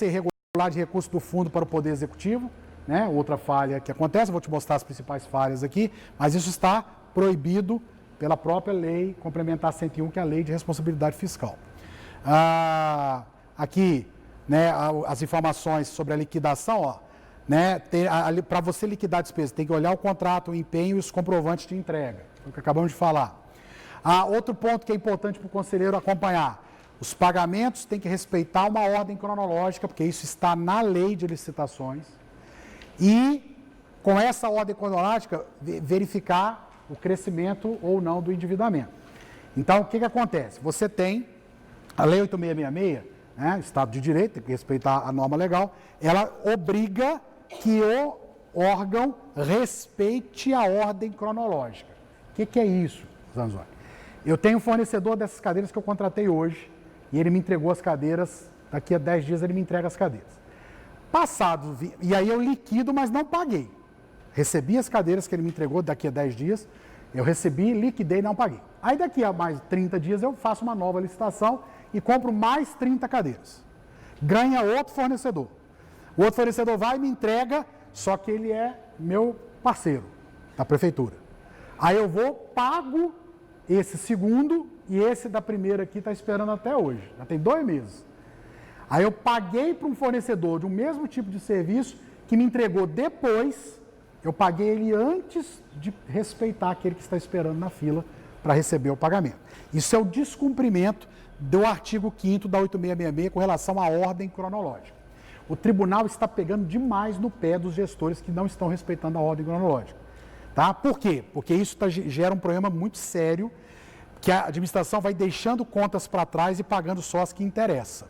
irregular de recurso do fundo para o Poder Executivo, né? Outra falha que acontece, vou te mostrar as principais falhas aqui, mas isso está proibido pela própria lei complementar 101, que é a Lei de Responsabilidade Fiscal. Aqui, né, as informações sobre a liquidação, ó, né, para você liquidar a despesa, tem que olhar o contrato, o empenho e os comprovantes de entrega, é o que acabamos de falar. Outro ponto que é importante para o conselheiro acompanhar, os pagamentos têm que respeitar uma ordem cronológica, porque isso está na lei de licitações, e com essa ordem cronológica, verificar o crescimento ou não do endividamento. Então, o que acontece? Você tem a Lei 8666, né, Estado de Direito, tem que respeitar a norma legal, ela obriga que o órgão respeite a ordem cronológica. O que é isso, Zanzoni? Eu tenho um fornecedor dessas cadeiras que eu contratei hoje, e ele me entregou as cadeiras, daqui a 10 dias ele me entrega as cadeiras. E aí eu liquido, mas não paguei. Recebi as cadeiras que ele me entregou daqui a 10 dias, eu recebi, liquidei e não paguei. Aí daqui a mais 30 dias eu faço uma nova licitação e compro mais 30 cadeiras. Ganha outro fornecedor. O outro fornecedor vai e me entrega, só que ele é meu parceiro da prefeitura. Aí eu vou, pago esse segundo e esse da primeira aqui está esperando até hoje. Já tem 2 meses. Aí eu paguei para um fornecedor de um mesmo tipo de serviço que me entregou depois. Eu paguei ele antes de respeitar aquele que está esperando na fila para receber o pagamento. Isso é o descumprimento do artigo 5º da 8666 com relação à ordem cronológica. O tribunal está pegando demais no pé dos gestores que não estão respeitando a ordem cronológica. Tá? Por quê? Porque isso gera um problema muito sério, que a administração vai deixando contas para trás e pagando só as que interessam,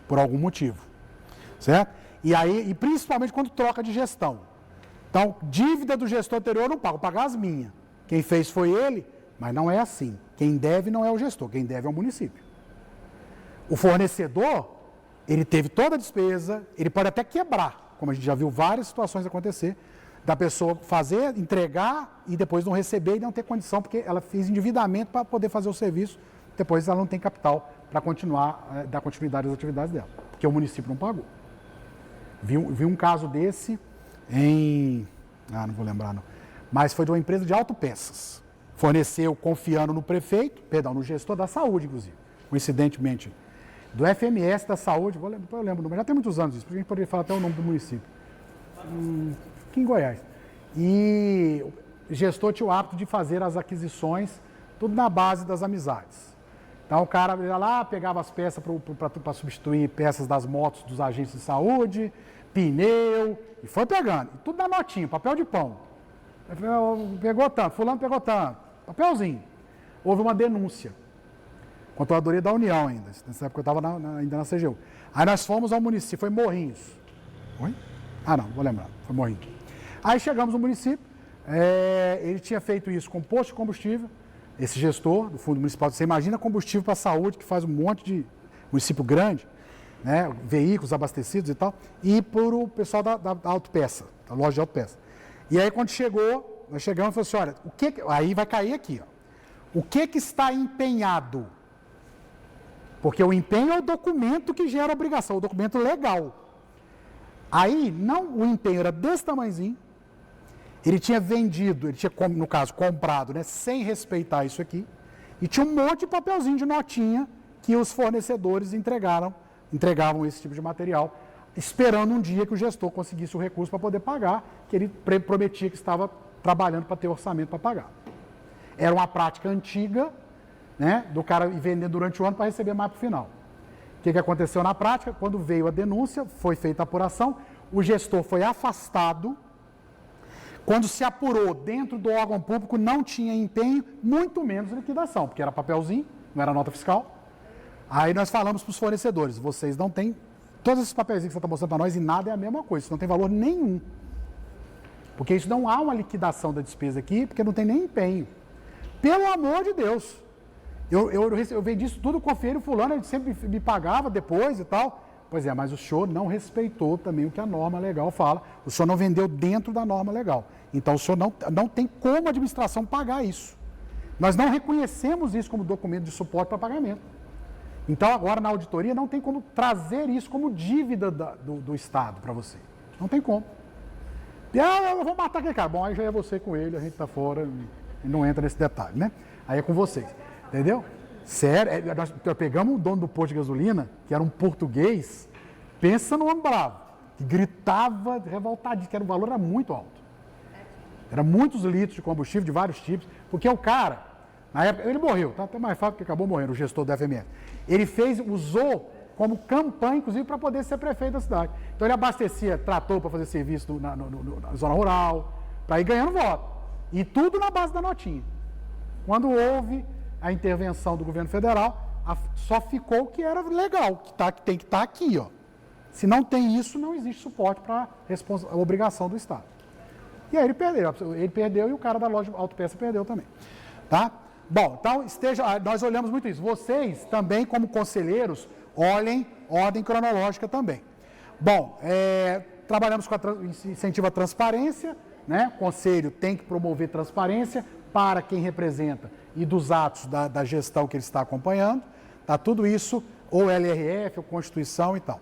por algum motivo. Certo? E principalmente quando troca de gestão. Então, dívida do gestor anterior eu não pago, vou pagar as minhas. Quem fez foi ele, mas não é assim. Quem deve não é o gestor, quem deve é o município. O fornecedor, ele teve toda a despesa, ele pode até quebrar, como a gente já viu várias situações acontecer, da pessoa fazer, entregar e depois não receber e não ter condição, porque ela fez endividamento para poder fazer o serviço, depois ela não tem capital para continuar, dar continuidade às atividades dela, porque o município não pagou. Vi um caso desse não vou lembrar não, mas foi de uma empresa de autopeças, forneceu confiando no prefeito, no gestor da saúde, inclusive, coincidentemente, do FMS da saúde, eu lembro o nome, já tem muitos anos isso, porque a gente poderia falar até o nome do município, aqui em Goiás, e o gestor tinha o hábito de fazer as aquisições, tudo na base das amizades. Então o cara ia lá, pegava as peças para substituir peças das motos dos agentes de saúde, pneu, e foi pegando. E tudo na notinha, papel de pão. Pegou tanto, fulano pegou tanto, papelzinho. Houve uma denúncia. Controladoria da União ainda. Nessa época eu estava ainda na CGU. Aí nós fomos ao município, foi Morrinhos. Oi? Não, vou lembrar, foi Morrinhos. Aí chegamos no município, ele tinha feito isso com posto de combustível, esse gestor do Fundo Municipal, você imagina combustível para a saúde, que faz um monte de município grande, né, veículos abastecidos e tal, e por o pessoal da autopeça, da loja de autopeça. E aí quando chegou, nós chegamos e falamos assim, olha, aí vai cair aqui, ó. O que está empenhado? Porque o empenho é o documento que gera obrigação, o documento legal. Aí, o empenho era desse tamanhozinho, ele tinha vendido, ele tinha, no caso, comprado, né, sem respeitar isso aqui, e tinha um monte de papelzinho de notinha que os fornecedores entregavam esse tipo de material, esperando um dia que o gestor conseguisse o recurso para poder pagar, que ele prometia que estava trabalhando para ter orçamento para pagar. Era uma prática antiga, né, do cara ir vendendo durante o ano para receber mais para o final. O que aconteceu na prática? Quando veio a denúncia, foi feita a apuração, o gestor foi afastado. Quando se apurou dentro do órgão público, não tinha empenho, muito menos liquidação, porque era papelzinho, não era nota fiscal. Aí nós falamos para os fornecedores, vocês não têm, todos esses papelzinhos que você está mostrando para nós, e nada é a mesma coisa, isso não tem valor nenhum. Porque isso não há uma liquidação da despesa aqui, porque não tem nem empenho. Pelo amor de Deus. Eu vendi isso tudo, confiei no fulano, ele sempre me pagava depois e tal. Pois é, mas o senhor não respeitou também o que a norma legal fala. O senhor não vendeu dentro da norma legal. Então, o senhor não tem como a administração pagar isso. Nós não reconhecemos isso como documento de suporte para pagamento. Então, agora, na auditoria, não tem como trazer isso como dívida do Estado para você. Não tem como. E, eu vou matar aquele cara. Bom, aí já é você com ele, a gente está fora e não entra nesse detalhe, né? Aí é com vocês, entendeu? Sério, nós pegamos o dono do posto de gasolina, que era um português, pensa no homem bravo, que gritava revoltadinho, que o valor era muito alto. Era muitos litros de combustível, de vários tipos, porque o cara, na época, ele morreu, tá até mais fácil que acabou morrendo, o gestor da FMS. Ele usou como campanha, inclusive, para poder ser prefeito da cidade. Então ele abastecia trator para fazer serviço na zona rural, para ir ganhando voto. E tudo na base da notinha. Quando houve a intervenção do governo federal, só ficou o que era legal, que tem que estar aqui, ó. Se não tem isso, não existe suporte para a obrigação do Estado. E aí ele perdeu e o cara da loja de autopeça perdeu também. Tá? Bom, então nós olhamos muito isso. Vocês também, como conselheiros, olhem ordem cronológica também. Bom, trabalhamos com incentivo à transparência, né? O conselho tem que promover transparência para quem representa e dos atos da gestão que ele está acompanhando. Tá? Tudo isso, ou LRF, ou Constituição e tal.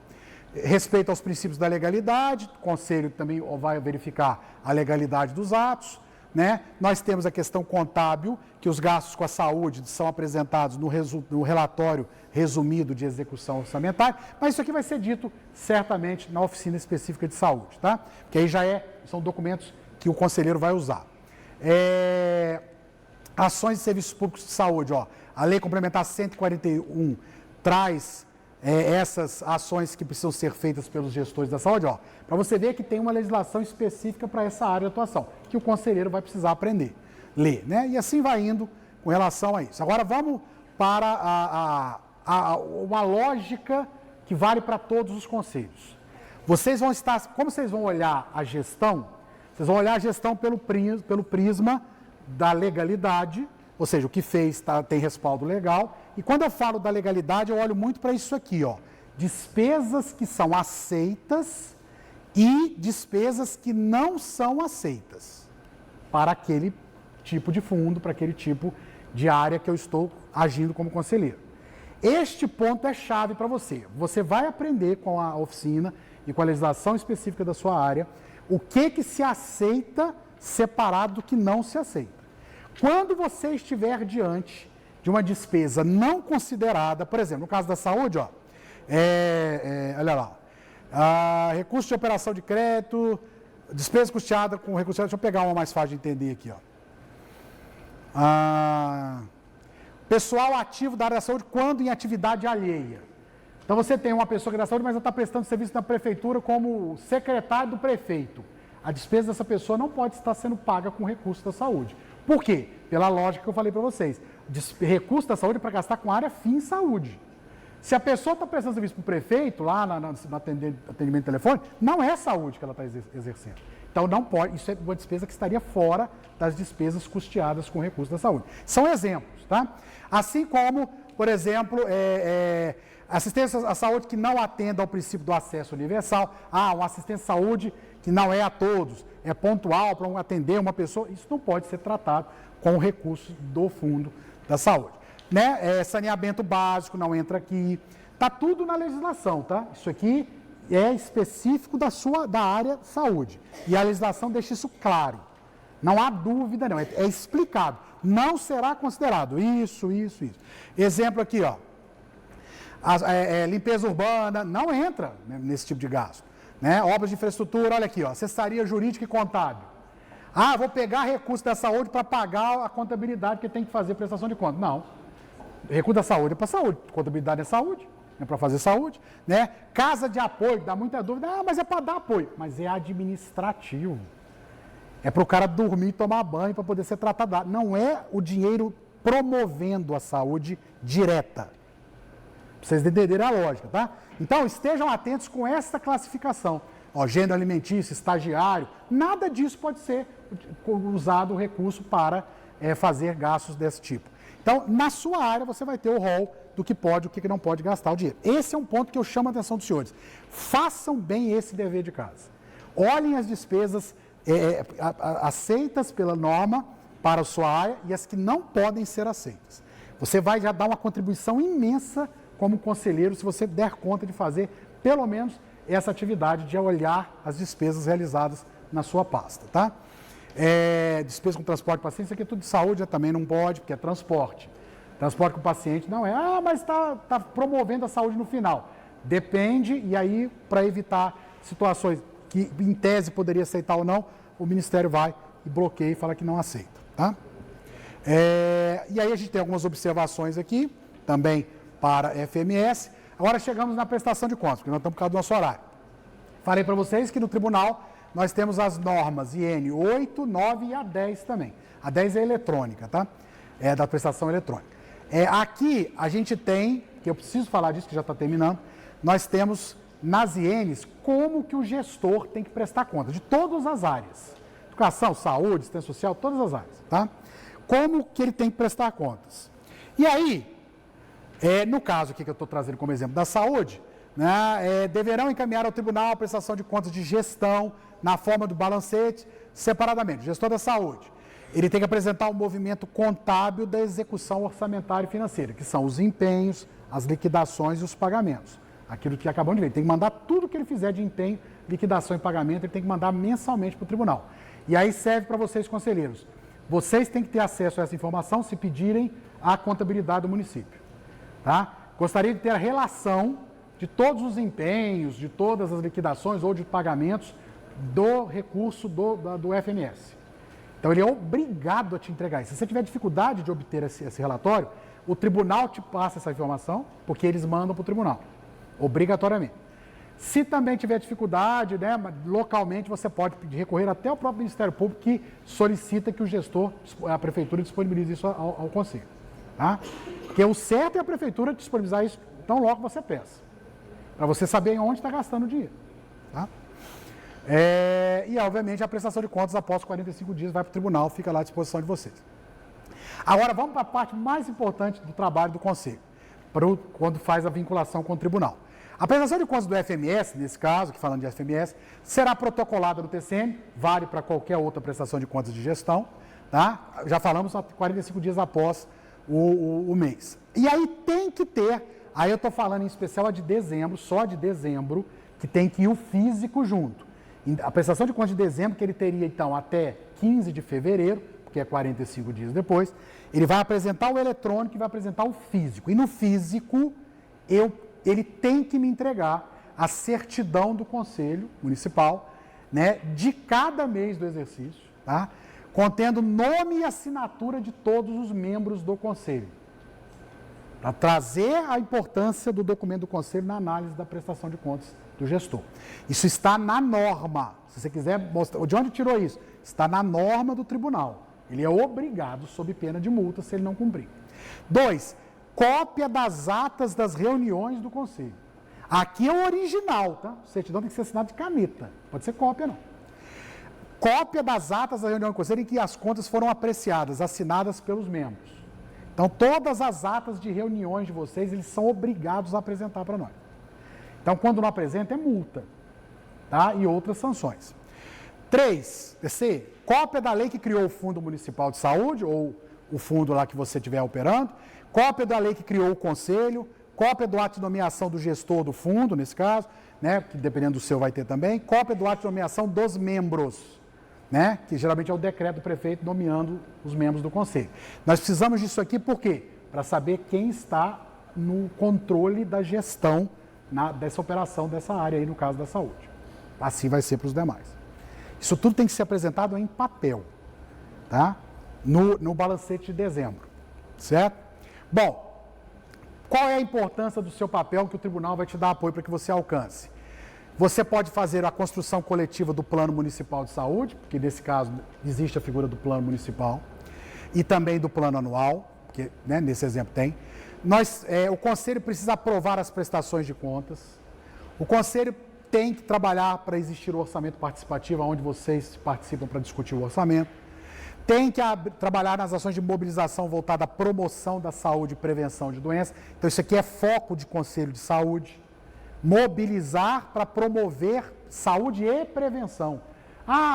Respeito aos princípios da legalidade, o Conselho também vai verificar a legalidade dos atos, né? Nós temos a questão contábil, que os gastos com a saúde são apresentados no relatório resumido de execução orçamentária, mas isso aqui vai ser dito certamente na oficina específica de saúde, tá? Porque aí são documentos que o conselheiro vai usar. Ações de serviços públicos de saúde, ó. A Lei Complementar 141 traz essas ações que precisam ser feitas pelos gestores da saúde, ó, para você ver que tem uma legislação específica para essa área de atuação, que o conselheiro vai precisar aprender, ler, né? E assim vai indo com relação a isso. Agora vamos para uma lógica que vale para todos os conselhos. Vocês vão como vocês vão olhar a gestão? Vocês vão olhar a gestão pelo prisma da legalidade, ou seja, o que fez tem respaldo legal. E quando eu falo da legalidade, eu olho muito para isso aqui, ó. Despesas que são aceitas e despesas que não são aceitas para aquele tipo de fundo, para aquele tipo de área que eu estou agindo como conselheiro. Este ponto é chave para você. Você vai aprender com a oficina e com a legislação específica da sua área o que se aceita separado do que não se aceita. Quando você estiver diante de uma despesa não considerada, por exemplo, no caso da saúde, ó, olha lá, recurso de operação de crédito, despesa custeada com recurso, deixa eu pegar uma mais fácil de entender aqui, ó. Pessoal ativo da área da saúde quando em atividade alheia. Então você tem uma pessoa que é da saúde, mas ela está prestando serviço na prefeitura como secretário do prefeito. A despesa dessa pessoa não pode estar sendo paga com recurso da saúde. Por quê? Pela lógica que eu falei para vocês. Recurso da saúde é para gastar com área fim saúde. Se a pessoa está prestando serviço para o prefeito, lá no atendimento telefônico, não é saúde que ela está exercendo. Então não pode, isso é uma despesa que estaria fora das despesas custeadas com recurso da saúde. São exemplos, tá? Assim como, por exemplo, assistência à saúde que não atenda ao princípio do acesso universal. Uma assistência à saúde que não é a todos, é pontual para atender uma pessoa. Isso não pode ser tratado com o recurso do fundo da saúde. Né? Saneamento básico não entra aqui. Está tudo na legislação, tá? Isso aqui é específico da área saúde. E a legislação deixa isso claro. Não há dúvida, não. É explicado. Não será considerado isso. Exemplo aqui, ó. Limpeza urbana não entra, né, nesse tipo de gasto. Né? Obras de infraestrutura, olha aqui, ó. Assessoria jurídica e contábil. Vou pegar recurso da saúde para pagar a contabilidade que tem que fazer prestação de conta. Não. Recurso da saúde é para saúde. Contabilidade é saúde. É para fazer saúde, né? Casa de apoio, dá muita dúvida, mas é para dar apoio. Mas é administrativo. É para o cara dormir e tomar banho para poder ser tratado. Não é o dinheiro promovendo a saúde direta. Pra vocês entenderem a lógica, tá? Então, estejam atentos com essa classificação. Gênero alimentício, estagiário, nada disso pode ser usado o recurso para fazer gastos desse tipo. Então, na sua área, você vai ter o rol do que pode e o que não pode gastar o dinheiro. Esse é um ponto que eu chamo a atenção dos senhores. Façam bem esse dever de casa. Olhem as despesas aceitas pela norma para a sua área e as que não podem ser aceitas. Você vai já dar uma contribuição imensa como conselheiro, se você der conta de fazer pelo menos essa atividade de olhar as despesas realizadas na sua pasta, tá? Despesa com transporte de paciente, isso aqui é tudo de saúde, também não pode, porque é transporte. Transporte com paciente não é, mas está promovendo a saúde no final. Depende, e aí, para evitar situações que, em tese, poderia aceitar ou não, o Ministério vai e bloqueia e fala que não aceita, tá? E aí a gente tem algumas observações aqui, também para FMS. Agora chegamos na prestação de contas, porque nós estamos por causa do nosso horário. Falei para vocês que no tribunal nós temos as normas IN 8, 9 e a 10 também. A 10 é eletrônica, tá? É da prestação eletrônica. Aqui a gente tem, que eu preciso falar disso, que já está terminando, nós temos nas INs como que o gestor tem que prestar conta, de todas as áreas. Educação, saúde, assistência social, todas as áreas, tá? Como que ele tem que prestar contas. E aí, no caso aqui que eu estou trazendo como exemplo da saúde, né, deverão encaminhar ao tribunal a prestação de contas de gestão na forma do balancete separadamente. O gestor da saúde, ele tem que apresentar o movimento contábil da execução orçamentária e financeira, que são os empenhos, as liquidações e os pagamentos. Aquilo que acabamos de ver, ele tem que mandar tudo que ele fizer de empenho, liquidação e pagamento, ele tem que mandar mensalmente para o tribunal. E aí serve para vocês, conselheiros. Vocês têm que ter acesso a essa informação se pedirem a contabilidade do município. Tá? Gostaria de ter a relação de todos os empenhos, de todas as liquidações ou de pagamentos do recurso do FMS. Então, ele é obrigado a te entregar isso. Se você tiver dificuldade de obter esse relatório, o tribunal te passa essa informação, porque eles mandam para o tribunal, obrigatoriamente. Se também tiver dificuldade, né, localmente, você pode recorrer até ao próprio Ministério Público, que solicita que o gestor, a prefeitura, disponibilize isso ao conselho. Tá? Porque o certo é a prefeitura disponibilizar isso tão logo você peça, para você saber onde está gastando o dinheiro. Tá? E, obviamente, a prestação de contas após 45 dias vai para o tribunal, fica lá à disposição de vocês. Agora, vamos para a parte mais importante do trabalho do conselho, quando faz a vinculação com o tribunal. A prestação de contas do FMS, nesse caso, que falando de FMS, será protocolada no TCM, vale para qualquer outra prestação de contas de gestão, tá? Já falamos 45 dias após o mês. E aí tem que ter, aí eu estou falando em especial a de dezembro, só de dezembro, que tem que ir o físico junto. A prestação de contas de dezembro, que ele teria então até 15 de fevereiro, que é 45 dias depois, ele vai apresentar o eletrônico e vai apresentar o físico. E no físico, ele tem que me entregar a certidão do Conselho Municipal, né, de cada mês do exercício, tá? Contendo nome e assinatura de todos os membros do Conselho, para trazer a importância do documento do Conselho na análise da prestação de contas do gestor. Isso está na norma. Se você quiser mostrar, de onde tirou isso? Está na norma do tribunal. Ele é obrigado, sob pena de multa, se ele não cumprir. 2. Cópia das atas das reuniões do Conselho. Aqui é o original, tá? O certidão tem que ser assinado de caneta. Pode ser cópia, não. Cópia das atas da reunião do Conselho em que as contas foram apreciadas, assinadas pelos membros. Então, todas as atas de reuniões de vocês, eles são obrigados a apresentar para nós. Então, quando não apresenta, é multa, tá? E outras sanções. 3. Cópia da lei que criou o Fundo Municipal de Saúde, ou o fundo lá que você estiver operando. Cópia da lei que criou o Conselho. Cópia do ato de nomeação do gestor do fundo, nesse caso, né? Que dependendo do seu vai ter também. Cópia do ato de nomeação dos membros, né? Que geralmente é o decreto do prefeito nomeando os membros do Conselho. Nós precisamos disso aqui por quê? Para saber quem está no controle da gestão dessa operação, dessa área aí, no caso da saúde. Assim vai ser para os demais. Isso tudo tem que ser apresentado em papel, tá? No balancete de dezembro, certo? Bom, qual é a importância do seu papel que o tribunal vai te dar apoio para que você alcance? Você pode fazer a construção coletiva do Plano Municipal de Saúde, porque nesse caso existe a figura do Plano Municipal, e também do Plano Anual, que, né, nesse exemplo tem. O Conselho precisa aprovar as prestações de contas. O Conselho tem que trabalhar para existir o orçamento participativo, onde vocês participam para discutir o orçamento. Tem que trabalhar nas ações de mobilização voltada à promoção da saúde e prevenção de doenças. Então, isso aqui é foco de Conselho de Saúde. Mobilizar para promover saúde e prevenção.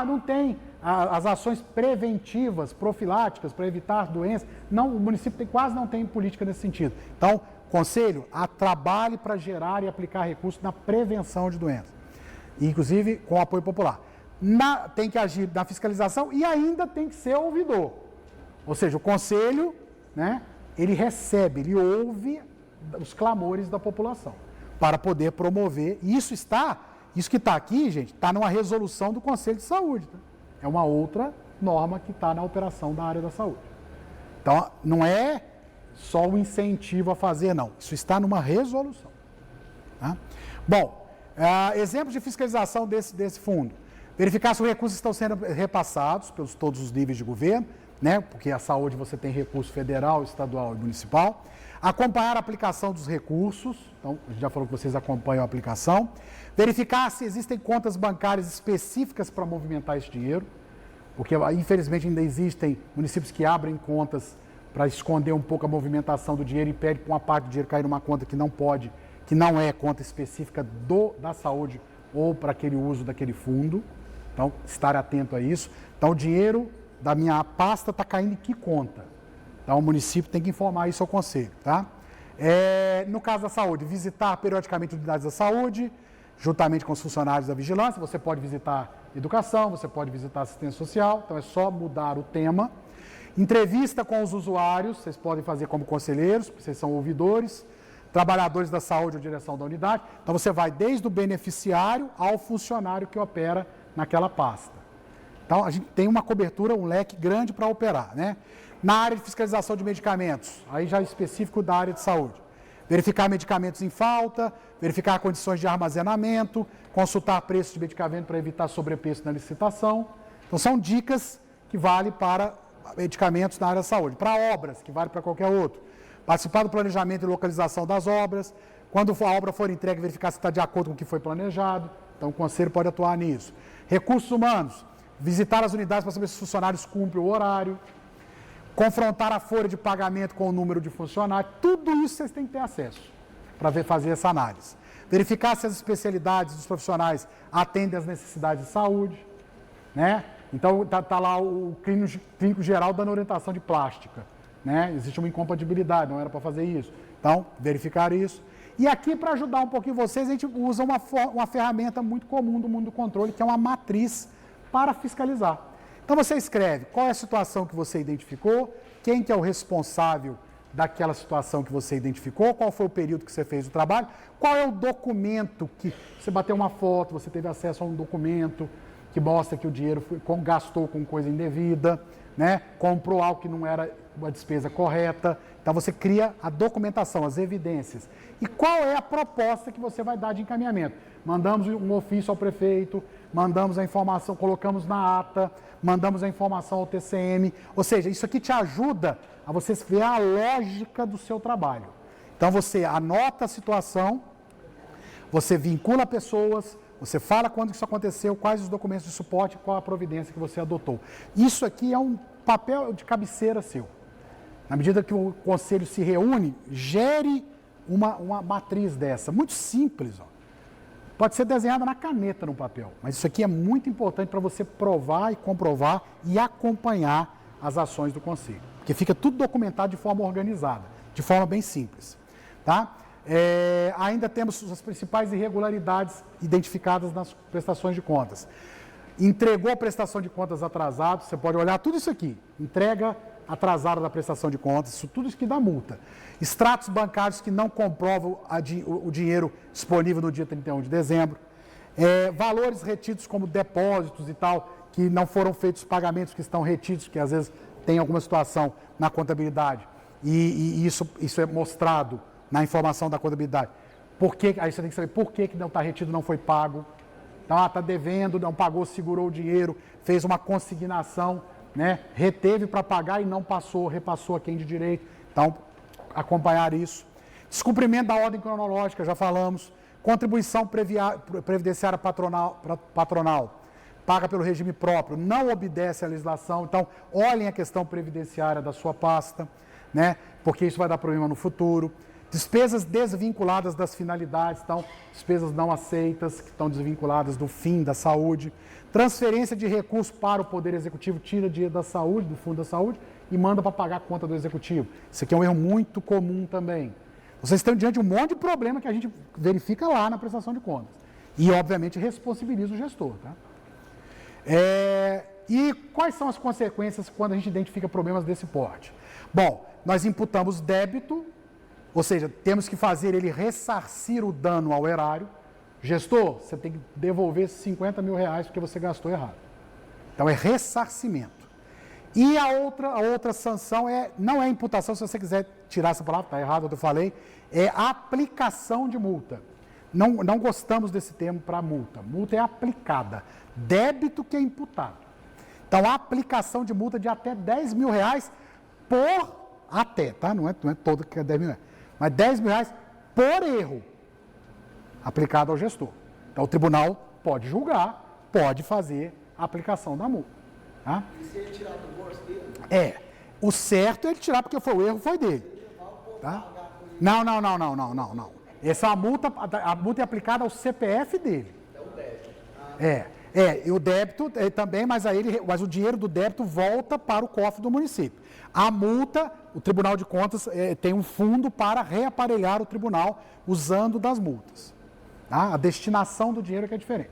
Não tem as ações preventivas, profiláticas, para evitar doenças. Não, o município quase não tem política nesse sentido. Então, Conselho, trabalhe para gerar e aplicar recursos na prevenção de doenças, inclusive com apoio popular. Tem que agir na fiscalização e ainda tem que ser ouvidor. Ou seja, o Conselho, né, ele recebe, ele ouve os clamores da população para poder promover. E isso que está aqui, gente, está numa resolução do Conselho de Saúde. Tá? É uma outra norma que está na operação da área da saúde. Então, não é só o incentivo a fazer, não. Isso está numa resolução. Tá? Bom, exemplos de fiscalização desse fundo. Verificar se os recursos estão sendo repassados pelos todos os níveis de governo, né? Porque a saúde você tem recurso federal, estadual e municipal. Acompanhar a aplicação dos recursos, então, a gente já falou que vocês acompanham a aplicação. Verificar se existem contas bancárias específicas para movimentar esse dinheiro, porque infelizmente ainda existem municípios que abrem contas para esconder um pouco a movimentação do dinheiro e pede para uma parte do dinheiro cair numa conta que não pode, que não é conta específica da saúde ou para aquele uso daquele fundo. Então, estar atento a isso. Então, o dinheiro da minha pasta está caindo em que conta? Então, o município tem que informar isso ao Conselho, tá? No caso da saúde, visitar periodicamente unidades da saúde, juntamente com os funcionários da vigilância. Você pode visitar educação, você pode visitar assistência social, então é só mudar o tema. Entrevista com os usuários, vocês podem fazer como conselheiros, porque vocês são ouvidores, trabalhadores da saúde ou direção da unidade. Então, você vai desde o beneficiário ao funcionário que opera naquela pasta. Então, a gente tem uma cobertura, um leque grande para operar, né? Na área de fiscalização de medicamentos, aí já específico da área de saúde. Verificar medicamentos em falta, verificar condições de armazenamento, consultar preços de medicamento para evitar sobrepreço na licitação. Então, são dicas que valem para medicamentos na área da saúde. Para obras, que vale para qualquer outro. Participar do planejamento e localização das obras. Quando a obra for entregue, verificar se está de acordo com o que foi planejado. Então, o Conselho pode atuar nisso. Recursos humanos, visitar as unidades para saber se os funcionários cumprem o horário, confrontar a folha de pagamento com o número de funcionários, tudo isso vocês têm que ter acesso para fazer essa análise. Verificar se as especialidades dos profissionais atendem às necessidades de saúde, né? Então, tá lá o clínico geral dando orientação de plástica, né? Existe uma incompatibilidade, não era para fazer isso. Então, verificar isso. E aqui, para ajudar um pouquinho vocês, a gente usa uma ferramenta muito comum do mundo do controle, que é uma matriz para fiscalizar. Então, você escreve qual é a situação que você identificou, quem que é o responsável daquela situação que você identificou, qual foi o período que você fez o trabalho, qual é o documento que você bateu uma foto, você teve acesso a um documento que mostra que o dinheiro gastou com coisa indevida, né? Comprou algo que não era uma despesa correta. Então, você cria a documentação, as evidências. E qual é a proposta que você vai dar de encaminhamento? Mandamos um ofício ao prefeito, mandamos a informação, colocamos na ata, mandamos a informação ao TCM. Ou seja, isso aqui te ajuda a você ver a lógica do seu trabalho. Então, você anota a situação, você vincula pessoas, você fala quando isso aconteceu, quais os documentos de suporte, qual a providência que você adotou. Isso aqui é um papel de cabeceira seu. Na medida que o Conselho se reúne, gere uma matriz dessa, muito simples. Ó. Pode ser desenhada na caneta no papel, mas isso aqui é muito importante para você provar e comprovar e acompanhar as ações do Conselho. Porque fica tudo documentado de forma organizada, de forma bem simples. Tá? Ainda temos as principais irregularidades identificadas nas prestações de contas. Entregou a prestação de contas atrasado, você pode olhar tudo isso aqui. Entrega atrasada da prestação de contas, isso tudo isso que dá multa. Extratos bancários que não comprovam o dinheiro disponível no dia 31 de dezembro. Valores retidos como depósitos e tal, que não foram feitos pagamentos que estão retidos, que às vezes tem alguma situação na contabilidade. E isso é mostrado na informação da contabilidade. Aí você tem que saber por que não está retido, não foi pago. Então, está devendo, não pagou, segurou o dinheiro, fez uma consignação, né? Reteve para pagar e não passou, repassou a quem de direito. Então, acompanhar isso. Descumprimento da ordem cronológica, já falamos. Contribuição previdenciária patronal, paga pelo regime próprio, não obedece à legislação. Então, olhem a questão previdenciária da sua pasta, né? Porque isso vai dar problema no futuro. Despesas desvinculadas das finalidades, então, despesas não aceitas, que estão desvinculadas do fim da saúde. Transferência de recursos para o Poder Executivo, tira dinheiro da saúde, do Fundo da Saúde, e manda para pagar a conta do Executivo. Isso aqui é um erro muito comum também. Vocês estão diante de um monte de problema que a gente verifica lá na prestação de contas. E, obviamente, responsabiliza o gestor. Tá? E quais são as consequências quando a gente identifica problemas desse porte? Bom, nós imputamos débito, ou seja, temos que fazer ele ressarcir o dano ao erário. Gestor, você tem que devolver 50 mil reais porque você gastou errado. Então, é ressarcimento. E a outra sanção não é imputação, se você quiser tirar essa palavra, está errado, eu falei, é aplicação de multa. Não gostamos desse termo para multa. Multa é aplicada. Débito que é imputado. Então, a aplicação de multa de até 10 mil reais por até, tá? Não é todo que é 10 mil reais. Mas 10 mil reais por erro aplicado ao gestor. Então, o tribunal pode julgar, pode fazer a aplicação da multa. Tá? E se ele tirar do bolso dele? O certo é ele tirar porque o erro foi dele. Tá? Não. Essa a multa é aplicada ao CPF dele. É o débito. E o débito também, mas o dinheiro do débito volta para o cofre do município. A multa, o Tribunal de Contas tem um fundo para reaparelhar o tribunal usando das multas. Tá? A destinação do dinheiro que é diferente.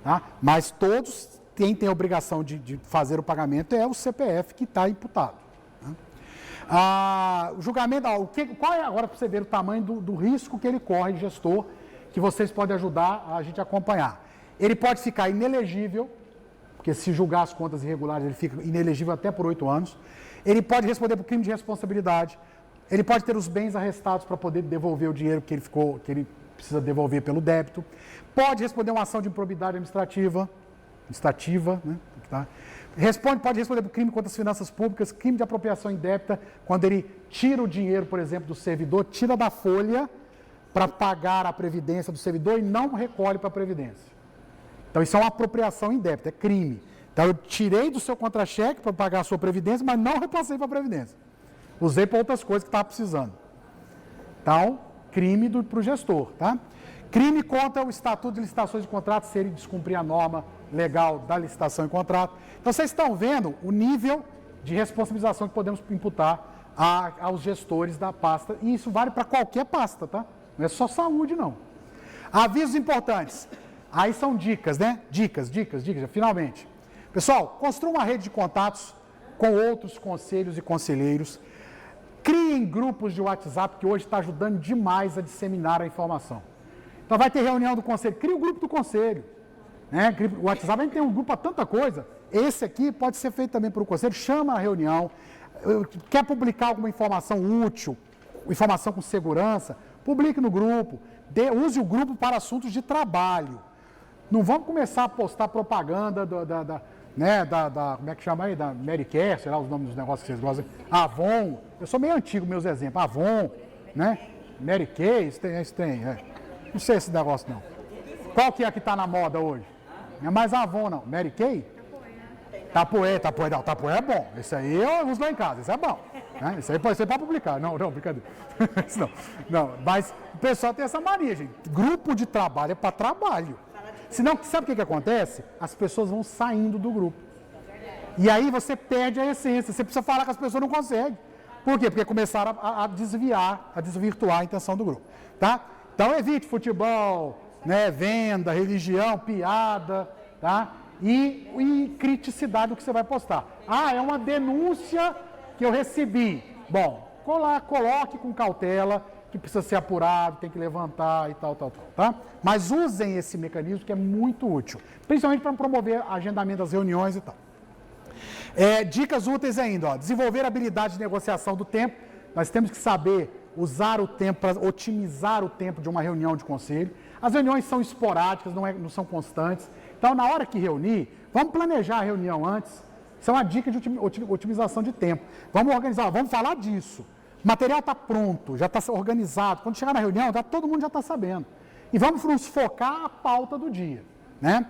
Tá? Mas todos, quem tem a obrigação de fazer o pagamento é o CPF que está imputado. Tá? O julgamento, qual é agora para você ver o tamanho do risco que ele corre, gestor, que vocês podem ajudar a gente a acompanhar. Ele pode ficar inelegível, porque se julgar as contas irregulares, ele fica inelegível até por 8 anos. Ele pode responder por crime de responsabilidade. Ele pode ter os bens arrestados para poder devolver o dinheiro que ele precisa devolver pelo débito. Pode responder uma ação de improbidade administrativa, né? Tá? Pode responder por crime contra as finanças públicas, crime de apropriação indébita, quando ele tira o dinheiro, por exemplo, do servidor, tira da folha para pagar a previdência do servidor e não recolhe para a previdência. Então, isso é uma apropriação indébita, é crime. Então, eu tirei do seu contra-cheque para pagar a sua previdência, mas não repassei para a previdência. Usei para outras coisas que estava precisando. Então, crime para o gestor, tá? Crime contra o Estatuto de Licitações e Contratos, se ele descumprir a norma legal da licitação e contrato. Então, vocês estão vendo o nível de responsabilização que podemos imputar aos gestores da pasta. E isso vale para qualquer pasta, tá? Não é só saúde, não. Avisos importantes. Aí são dicas, né? Dicas, finalmente. Pessoal, construa uma rede de contatos com outros conselhos e conselheiros. Criem grupos de WhatsApp, que hoje está ajudando demais a disseminar a informação. Então vai ter reunião do conselho, cria o grupo do conselho. Né? O WhatsApp, a gente tem um grupo para tanta coisa. Esse aqui pode ser feito também por um conselho, chama a reunião. Quer publicar alguma informação útil, informação com segurança, publique no grupo. Use o grupo para assuntos de trabalho. Não vamos começar a postar propaganda como é que chama aí? Da Medicare, sei lá os nomes dos negócios que vocês gostam. Avon, eu sou meio antigo, meus exemplos. Avon, né? Medicare, isso tem. Não sei esse negócio não. Qual que é a que está na moda hoje? Não é mais Avon não. Medicare? Tapoé é bom. Esse aí eu uso lá em casa, esse é bom. Né? Esse aí pode ser para publicar. Não, brincadeira. não, mas o pessoal tem essa mania, gente. Grupo de trabalho é para trabalho. Senão, sabe o que acontece? As pessoas vão saindo do grupo. E aí você perde a essência. Você precisa falar que as pessoas não conseguem. Por quê? Porque começaram a desvirtuar a intenção do grupo. Tá? Então evite futebol, né, venda, religião, piada, tá? E criticidade do que você vai postar. É uma denúncia que eu recebi. Bom, coloque com cautela, que precisa ser apurado, tem que levantar e tal, tá? Mas usem esse mecanismo que é muito útil, principalmente para promover agendamento das reuniões e tal. Dicas úteis ainda, desenvolver habilidade de negociação do tempo. Nós temos que saber usar o tempo para otimizar o tempo de uma reunião de conselho. As reuniões são esporádicas, não são constantes. Então, na hora que reunir, vamos planejar a reunião antes. Isso é uma dica de otimização de tempo. Vamos organizar, vamos falar disso. O material está pronto, já está organizado. Quando chegar na reunião, todo mundo já está sabendo. E vamos nos focar a pauta do dia. Né?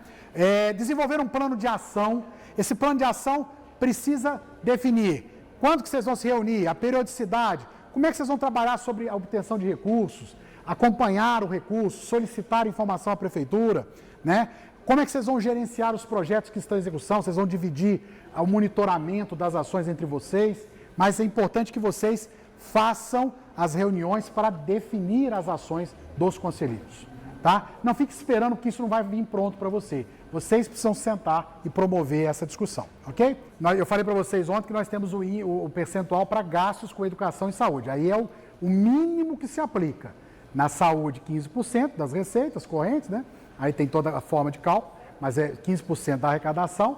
Desenvolver um plano de ação. Esse plano de ação precisa definir quando que vocês vão se reunir, a periodicidade, como é que vocês vão trabalhar sobre a obtenção de recursos, acompanhar o recurso, solicitar informação à prefeitura, né? Como é que vocês vão gerenciar os projetos que estão em execução, vocês vão dividir o monitoramento das ações entre vocês, mas é importante que vocês façam as reuniões para definir as ações dos conselheiros. Tá? Não fique esperando que isso não vai vir pronto para você. Vocês precisam sentar e promover essa discussão, ok? Eu falei para vocês ontem que nós temos o percentual para gastos com educação e saúde. Aí é o mínimo que se aplica. Na saúde, 15% das receitas correntes, né? Aí tem toda a forma de cálculo, mas é 15% da arrecadação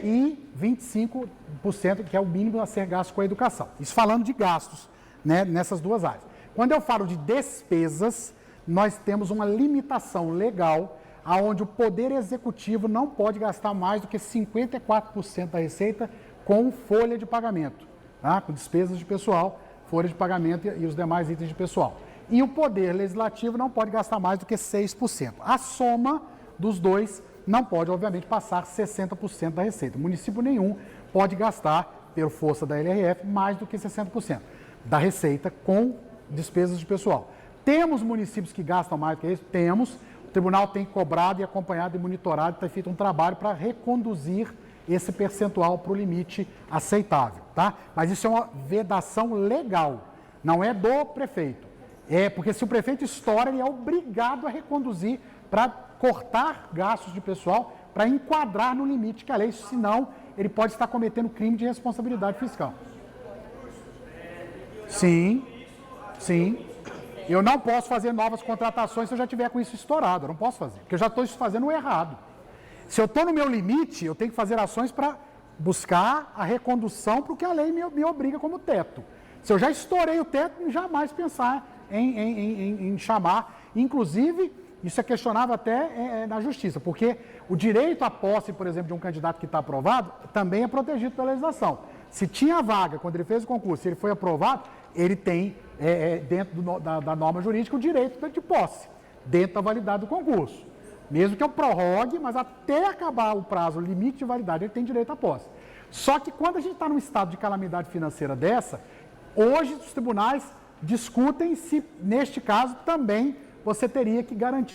e 25% que é o mínimo a ser gasto com a educação. Isso falando de gastos, né, nessas duas áreas. Quando eu falo de despesas, nós temos uma limitação legal onde o Poder Executivo não pode gastar mais do que 54% da receita com folha de pagamento, tá? Com despesas de pessoal, folha de pagamento e os demais itens de pessoal. E o Poder Legislativo não pode gastar mais do que 6%. A soma dos dois não pode, obviamente, passar 60% da receita. Município nenhum pode gastar, por força da LRF, mais do que 60% da receita com despesas de pessoal. Temos municípios que gastam mais do que isso? Temos. O tribunal tem cobrado e acompanhado e monitorado, tem feito um trabalho para reconduzir esse percentual para o limite aceitável, tá? Mas isso é uma vedação legal, não é do prefeito. Porque se o prefeito estoura, ele é obrigado a reconduzir para cortar gastos de pessoal, para enquadrar no limite que a lei, senão ele pode estar cometendo crime de responsabilidade fiscal. Sim, sim. Eu não posso fazer novas contratações se eu já tiver com isso estourado. Eu não posso fazer, porque eu já estou fazendo o errado. Se eu estou no meu limite, eu tenho que fazer ações para buscar a recondução para o que a lei me obriga como teto. Se eu já estourei o teto, jamais pensar em chamar. Inclusive, isso é questionável até na justiça, porque o direito à posse, por exemplo, de um candidato que está aprovado, também é protegido pela legislação. Se tinha vaga, quando ele fez o concurso, se ele foi aprovado, ele tem, dentro da norma jurídica, o direito de posse, dentro da validade do concurso. Mesmo que eu prorrogue, mas até acabar o prazo, o limite de validade, ele tem direito à posse. Só que quando a gente está num estado de calamidade financeira dessa, hoje os tribunais discutem se, neste caso, também você teria que garantir